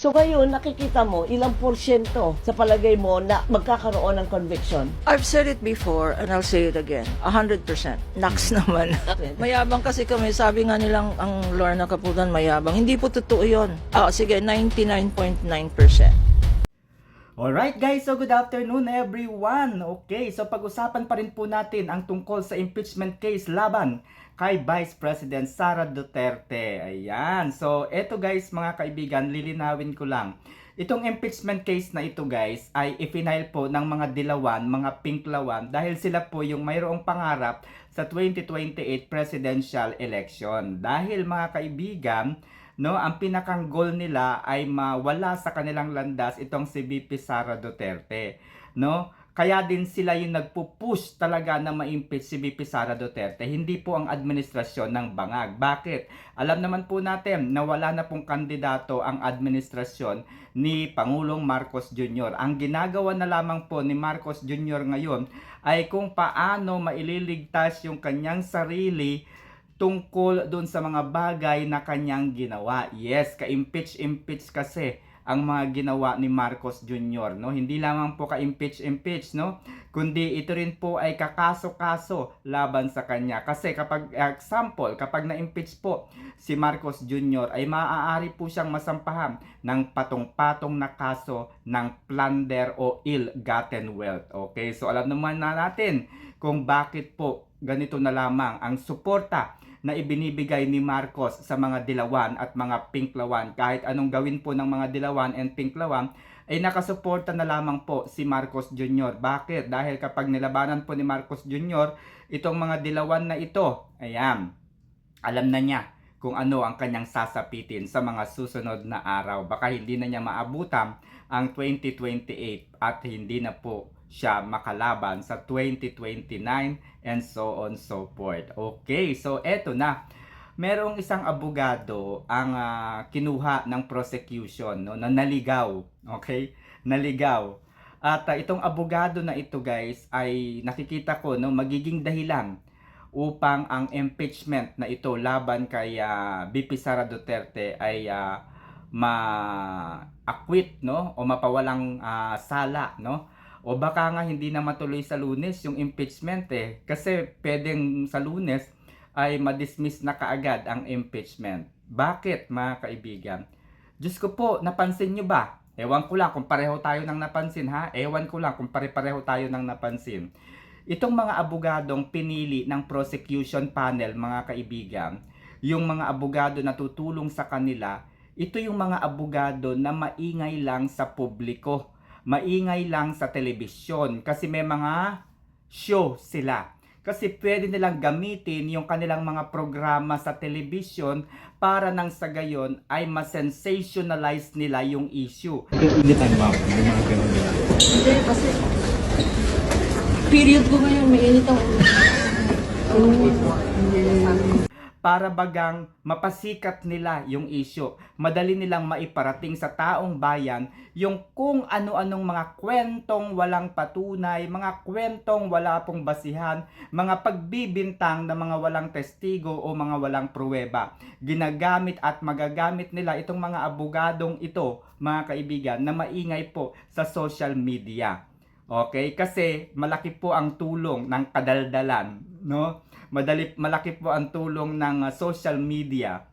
So ngayon, nakikita mo, ilang porsyento sa palagay mo na magkakaroon ng conviction? I've said it before and I'll say it again. 100%. Naks naman. Mayabang kasi kami. Sabi nga nilang ang Lorna Caputan mayabang. Hindi po totoo yun. Sige, 99.9%. Alright guys, so good afternoon everyone. Okay, so pag-usapan pa rin po natin ang tungkol sa impeachment case laban kay Vice President Sara Duterte. Ayan, so eto guys mga kaibigan, lilinawin ko lang. Itong impeachment case na ito guys ay ipinail po ng mga dilawan, mga pinklawan dahil sila po yung mayroong pangarap sa 2028 presidential election. Dahil mga kaibigan, no, ang pinakang goal nila ay mawala sa kanilang landas itong si VP Sara Duterte, no? Kaya din sila yung nagpo-push talaga na ma-impeach si VP Sara Duterte, hindi po ang administrasyon ng bangag. Bakit? Alam naman po natin na wala na pong kandidato ang administrasyon ni Pangulong Marcos Jr. Ang ginagawa na lamang po ni Marcos Jr. ngayon ay kung paano maililigtas yung kanyang sarili tungkol doon sa mga bagay na kanyang ginawa. Yes, ka-impeach kasi ang mga ginawa ni Marcos Jr. No? Hindi lamang po ka-impeach, no? Kundi ito rin po ay kakaso-kaso laban sa kanya. Kasi kapag, example, kapag na-impeach po si Marcos Jr. ay maaari po siyang masampahan ng patong-patong na kaso ng plunder o ill-gotten wealth. Okay, so alam naman na natin kung bakit po ganito na lamang ang suporta na ibinibigay ni Marcos sa mga dilawan at mga pinklawan. Kahit anong gawin po ng mga dilawan and pinklawan, ay nakasuporta na lamang po si Marcos Jr. Bakit? Dahil kapag nilabanan po ni Marcos Jr. itong mga dilawan na ito, ayan, alam na niya kung ano ang kanyang sasapitin sa mga susunod na araw. Baka hindi na niya maabutan ang 2028 at hindi na po siya makalaban sa 2029 and so on so forth. Okay, so eto na. Merong isang abogado ang kinuha ng prosecution, no, na naligaw. Okay? Naligaw. At itong abogado na ito guys ay nakikita ko no magiging dahilan upang ang impeachment na ito laban kay VP Sara Duterte ay ma-acquit no o mapawalang sala no. O baka nga hindi na matuloy sa Lunes yung impeachment kasi pwedeng sa Lunes ay ma-dismiss na kaagad ang impeachment. Bakit mga kaibigan? Diyos ko po, napansin nyo ba? Ewan ko lang kung pareho tayo nang napansin ha? Ewan ko lang kung pare-pareho tayo nang napansin. Itong mga abogadong pinili ng prosecution panel mga kaibigan, yung mga abogado na tutulong sa kanila, ito yung mga abogado na maingay lang sa publiko. Maingay lang sa telebisyon kasi may mga show sila. Kasi pwede nilang gamitin yung kanilang mga programa sa telebisyon para nang sa gayon ay ma-sensationalize nila yung issue. Hindi tayo ba? Hindi mga ganun nila. Hindi, kasi period ko ngayon, may init ang ulo. Para bagang mapasikat nila yung issue. Madali nilang maiparating sa taong bayan yung kung ano-anong mga kwentong walang patunay, mga kwentong wala pong basihan, mga pagbibintang na mga walang testigo o mga walang pruweba. Ginagamit at magagamit nila itong mga abogadong ito, mga kaibigan, na maingay po sa social media. Okay? Kasi malaki po ang tulong ng kadaldalan, no? Malaki po ang tulong ng social media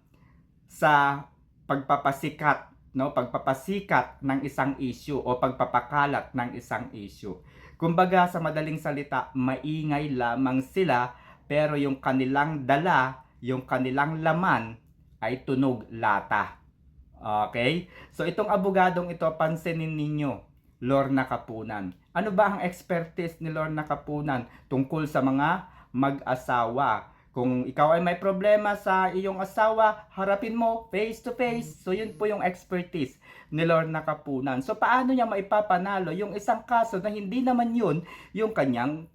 sa pagpapasikat, no? Pagpapasikat ng isang issue o pagpapakalat ng isang issue. Kumbaga sa madaling salita, maingay lamang sila pero yung kanilang dala, yung kanilang laman ay tunog lata. Okay? So itong abogadong ito, pansinin ninyo, Lorna Capunan. Ano ba ang expertise ni Lorna Capunan tungkol sa mga mag-asawa? Kung ikaw ay may problema sa iyong asawa, harapin mo face to face. So yun po yung expertise ni Lorna Capunan. So paano niya maipapanalo yung isang kaso na hindi naman yun yung kanyang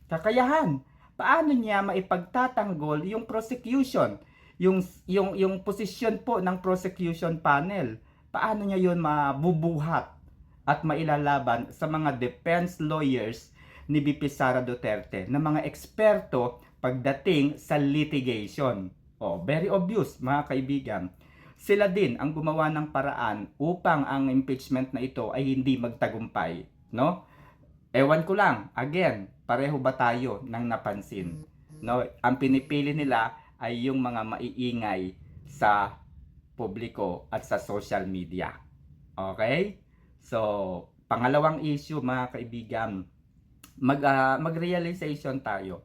kakayahan? Paano niya maipagtatanggol yung prosecution? Yung posisyon po ng prosecution panel? Paano niya yun mabubuhat at mailalaban sa mga defense lawyers ni VP Sara Duterte na mga eksperto pagdating sa litigation? Oh, very obvious mga kaibigan. sila din ang gumawa ng paraan upang ang impeachment na ito ay hindi magtagumpay, no? Ewan ko lang, again, pareho ba tayo ng napansin? No, ang pinipili nila ay yung mga maiingay sa publiko at sa social media. Okay? So, pangalawang issue mga kaibigan, mag-realization tayo.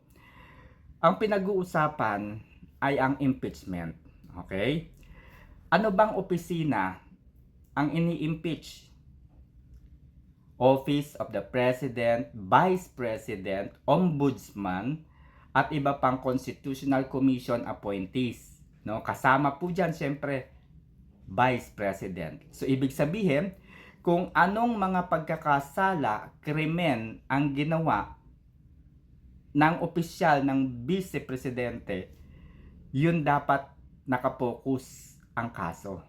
Ang pinag-uusapan ay ang impeachment. Okay? Ano bang opisina ang ini-impeach? Office of the President, Vice President, Ombudsman, at iba pang Constitutional Commission appointees. No? Kasama po dyan, syempre, Vice President. So, ibig sabihin, kung anong mga pagkakasala, krimen ang ginawa ng opisyal ng Vice Presidente, yun dapat nakapokus ang kaso.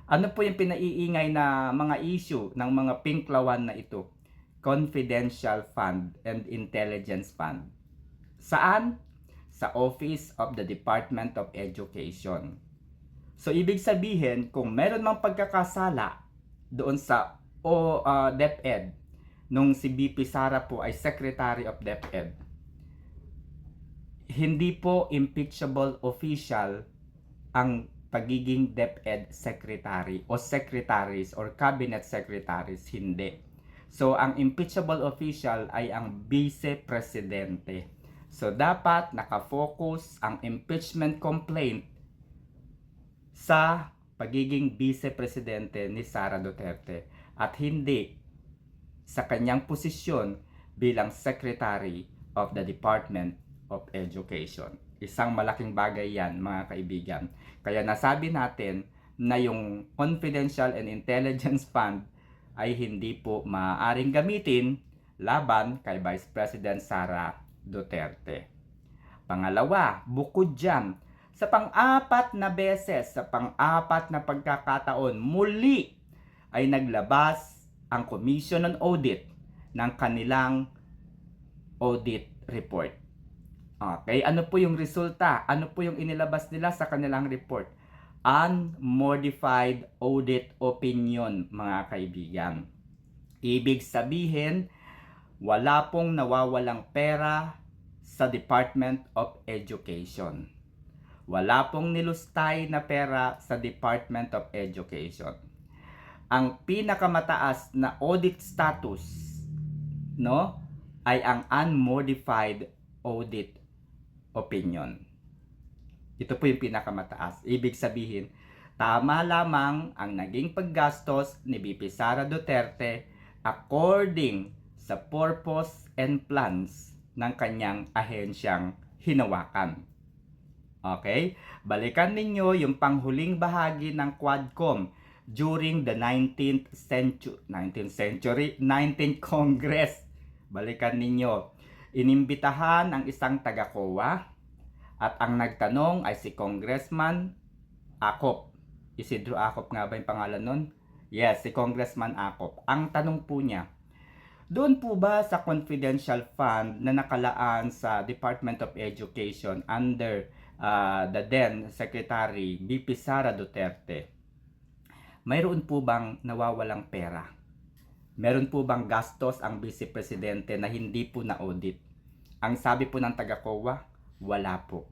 Ano po yung pinaiingay na mga issue ng mga pinklawan na ito? Confidential Fund and Intelligence Fund. Saan? Sa Office of the Department of Education. So, ibig sabihin, kung meron mang pagkakasala doon sa DepEd, nung si BP Sara po ay Secretary of DepEd, hindi po impeachable official ang pagiging DepEd Secretary o Secretaries or Cabinet Secretaries, hindi. So, ang impeachable official ay ang Vice Presidente. So, dapat nakafocus ang impeachment complaint sa pagiging Vice Presidente ni Sara Duterte at hindi sa kanyang posisyon bilang Secretary of the Department of Education. Isang malaking bagay yan, mga kaibigan. Kaya nasabi natin na yung Confidential and Intelligence Fund ay hindi po maaaring gamitin laban kay Vice President Sara Duterte. Pangalawa, bukod dyan, sa pang-apat na beses, sa pang-apat na pagkakataon, muli ay naglabas ang Commission on Audit ng kanilang audit report. Okay, ano po yung resulta? Ano po yung inilabas nila sa kanilang report? Unmodified audit opinion, mga kaibigan. Ibig sabihin, wala pong nawawalang pera sa Department of Education. Wala pong nilustay na pera sa Department of Education. Ang pinakamataas na audit status, no, ay ang unmodified audit opinion. Ito po yung pinakamataas. Ibig sabihin, tama lamang ang naging paggastos ni BP Sara Duterte according sa purpose and plans ng kanyang ahensyang hinawakan. Okay? Balikan ninyo yung panghuling bahagi ng Quadcom during the 19th Congress. Balikan ninyo. Inimbitahan ang isang taga-COA at ang nagtanong ay si Congressman Acop. Isidro Acop nga ba yung pangalan nun? Yes, si Congressman Acop. Ang tanong po niya, doon po ba sa confidential fund na nakalaan sa Department of Education under the then Secretary BP Sara Duterte, mayroon po bang nawawalang pera? Meron po bang gastos ang Vice Presidente na hindi po na-audit? Ang sabi po ng taga-COA, wala po.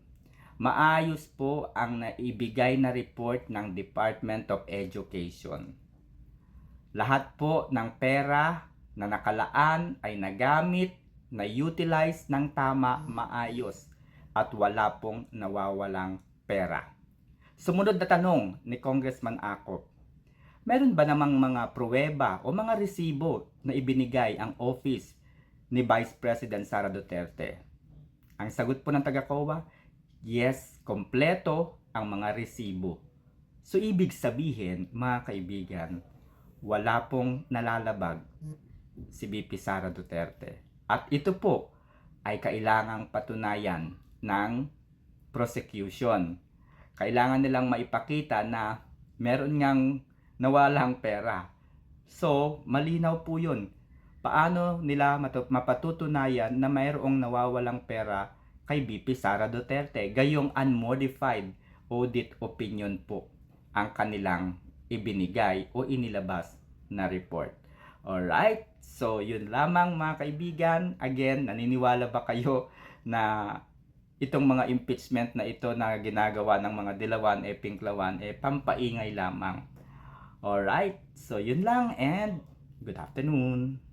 Maayos po ang naibigay na report ng Department of Education. Lahat po ng pera na nakalaan ay nagamit, na-utilize ng tama, maayos, at wala pong nawawalang pera. Sumunod na tanong ni Congressman Acop, meron ba namang mga pruweba o mga resibo na ibinigay ang office ni Vice President Sara Duterte? Ang sagot po ng taga-COA, yes, kompleto ang mga resibo. So, ibig sabihin, mga kaibigan, wala pong nalalabag si BP Sara Duterte. At ito po ay kailangang patunayan ng prosecution. Kailangan nilang maipakita na meron ngang nawalang pera. So, malinaw po yun. Paano nila mapatutunayan na mayroong nawawalang pera kay BP Sara Duterte? Gayong unmodified audit opinion po ang kanilang ibinigay o inilabas na report. Alright? So, yun lamang mga kaibigan. Again, naniniwala ba kayo na itong mga impeachment na ito na ginagawa ng mga dilawan pinklawan pampaingay lamang? Alright? So, yun lang and good afternoon.